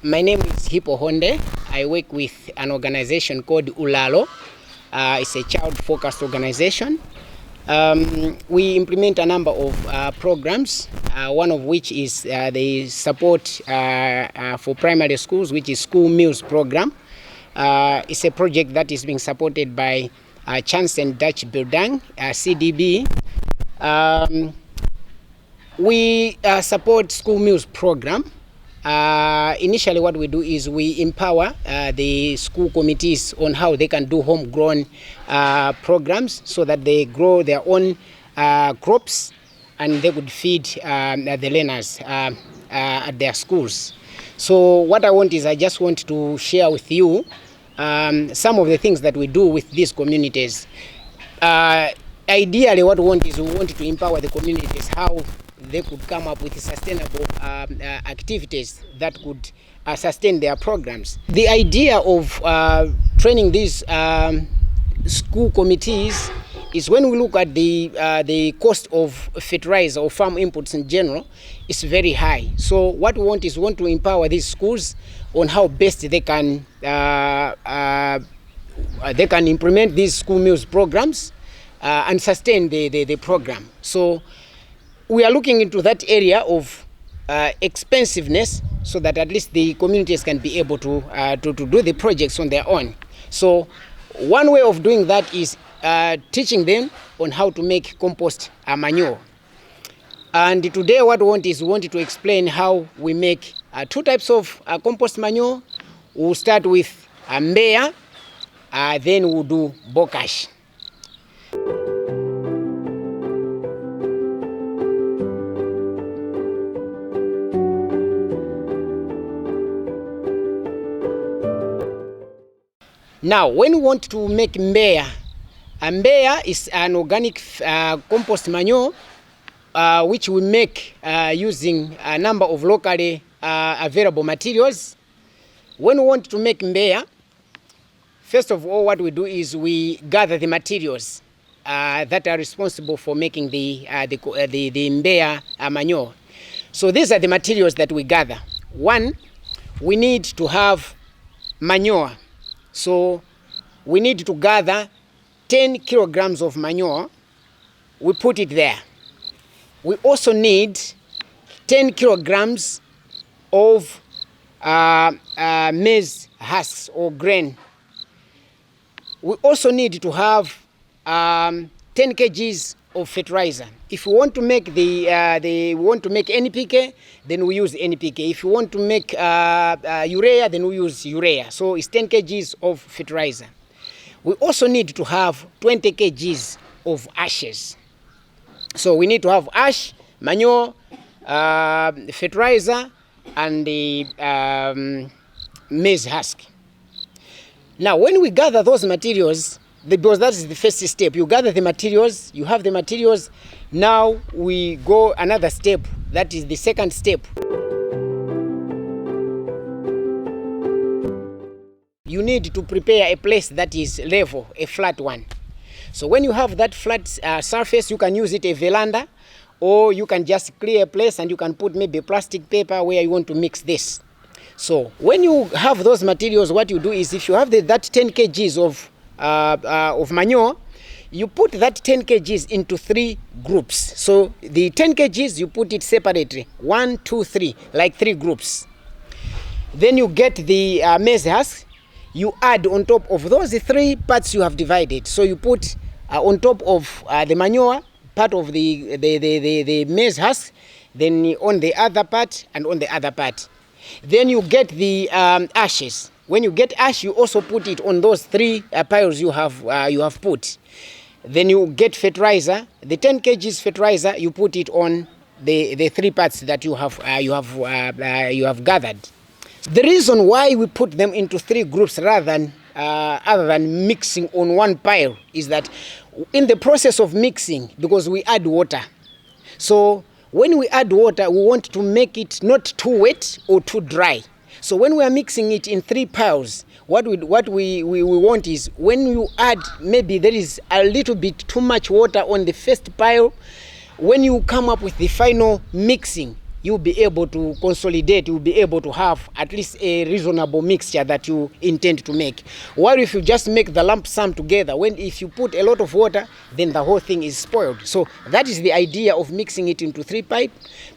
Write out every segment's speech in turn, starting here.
My name is Hippo Honde. I work with an organization called Ulalo. It's a child-focused organization. We implement a number of programs, one of which is the support for primary schools, which is school meals program. It's a project that is being supported by Chance and Dutch Bildung, CDB. We support school meals program. Initially what we do is we empower the school committees on how they can do homegrown programs so that they grow their own crops and they could feed the learners at their schools. So what I want is I just want to share with you some of the things that we do with these communities. Ideally what we want is we want to empower the communities how they could come up with sustainable activities that could sustain their programs. The idea of training these school committees is when we look at the cost of fertilizer or farm inputs in general, it's very high. So what we want is we want to empower these schools on how best they can implement these school meals programs and sustain the program. So we are looking into that area of expensiveness so that at least the communities can be able to do the projects on their own. So one way of doing that is teaching them on how to make compost manure. And today what we want is we want to explain how we make two types of compost manure. We'll start with Mbeya, then we'll do bokash. Now, when we want to make Mbeya, Mbeya is an organic compost manure which we make using a number of locally available materials. When we want to make Mbeya, first of all, what we do is we gather the materials that are responsible for making the Mbeya manure. So these are the materials that we gather. One, we need to have manure. So we need to gather 10 kilograms of manure. We put it there. We also need 10 kilograms of maize husks or grain. We also need to have 10 kgs of fertilizer. If we want to make NPK, then we use NPK. If you want to make urea, then we use urea. So it's 10 kgs of fertilizer. We also need to have 20 kgs of ashes. So we need to have ash, manure, fertilizer, and the maize husk. Now, when we gather those materials, because that is the first step, you gather the materials, you have the materials. Now we go another step, that is the second step. You need to prepare a place that is level, a flat one. So when you have that flat surface, you can use it a veranda, or you can just clear a place and you can put maybe plastic paper where you want to mix this. So when you have those materials, what you do is if you have that 10 kgs of manure, you put that 10 kgs into 3 groups. So the 10 kgs, you put it separately, 1, 2, 3, like 3 groups. Then you get the maize husk, you add on top of those 3 parts you have divided. So you put on top of the manure, part of the maize husk, then on the other part and on the other part. Then you get the ashes. When you get ash, you also put it on those 3 piles you have put. Then you get fertilizer. The 10 kgs fertilizer, you put it on the 3 parts that you have gathered. The reason why we put them into 3 groups rather than mixing on one pile is that in the process of mixing, because we add water, so when we add water, we want to make it not too wet or too dry. So when we are mixing it in 3 piles, what we want is when you add, maybe there is a little bit too much water on the first pile, when you come up with the final mixing, you'll be able to consolidate, you'll be able to have at least a reasonable mixture that you intend to make. While if you just make the lump sum together, if you put a lot of water, then the whole thing is spoiled. So that is the idea of mixing it into 3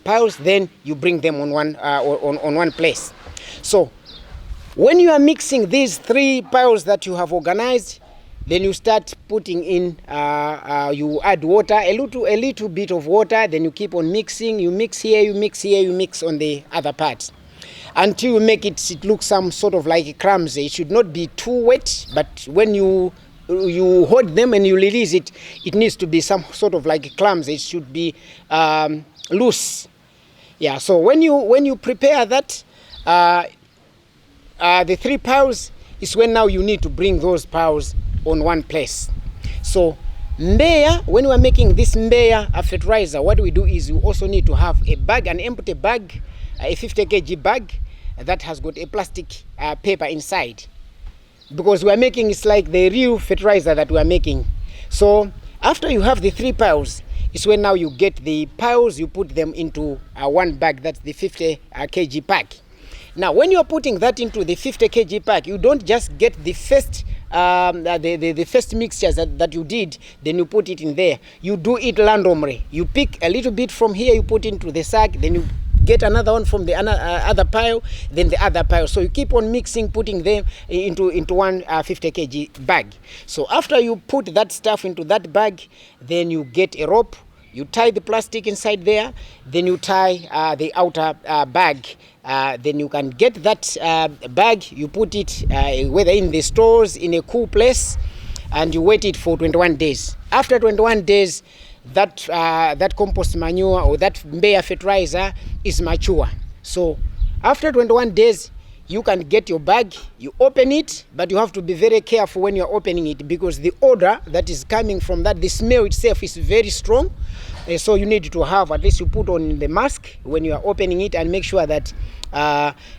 piles, then you bring them on one place. So when you are mixing these 3 piles that you have organized, then you start putting in, you add water, a little bit of water, then you keep on mixing. You mix here, you mix here, you mix on the other parts until you make it look some sort of like crumbs. It should not be too wet, but when you hold them and you release it, it needs to be some sort of like crumbs. It should be loose. Yeah. So when you prepare that, the 3 piles is when now you need to bring those piles on one place. So Mbeya, when we are making this Mbeya fertilizer, what we do is we also need to have a bag, an empty bag, a 50 kg bag that has got a plastic paper inside, because we are making, it's like the real fertilizer that we are making. So after you have the 3 piles, it's when now you get the piles, you put them into one bag, that's the 50 kg pack. Now when you're putting that into the 50 kg pack, you don't just get the first the first mixtures that you did, then you put it in there. You do it randomly. You pick a little bit from here, you put into the sack, then you get another one from the other pile, then the other pile. So you keep on mixing, putting them into one 50 kg bag. So after you put that stuff into that bag, then you get a rope. You tie the plastic inside there, then you tie the outer bag. Then you can get that bag, you put it whether in the stores, in a cool place, and you wait it for 21 days. After 21 days, that compost manure or that Mbeya fertilizer is mature. So after 21 days, you can get your bag, you open it, but you have to be very careful when you're opening it, because the odor that is coming from that, the smell itself is very strong. So you need to have, at least you put on the mask when you are opening it, and make sure that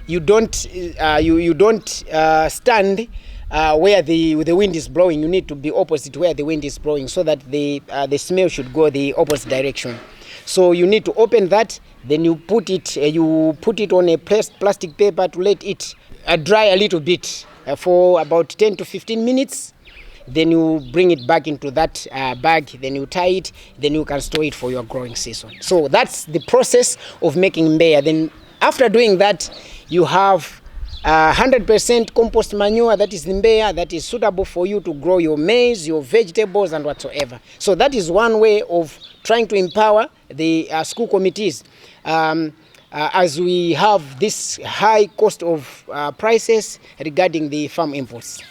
you don't stand where the wind is blowing. You need to be opposite where the wind is blowing, so that the smell should go the opposite direction. So you need to open that, then you put it on a plastic paper to let it dry a little bit for about 10 to 15 minutes. Then you bring it back into that bag, then you tie it, then you can store it for your growing season. So that's the process of making Mbeya. Then after doing that, you have 100% compost manure, that is the Mbeya, that is suitable for you to grow your maize, your vegetables, and whatsoever. So that is one way of trying to empower the school committees as we have this high cost of prices regarding the farm inputs.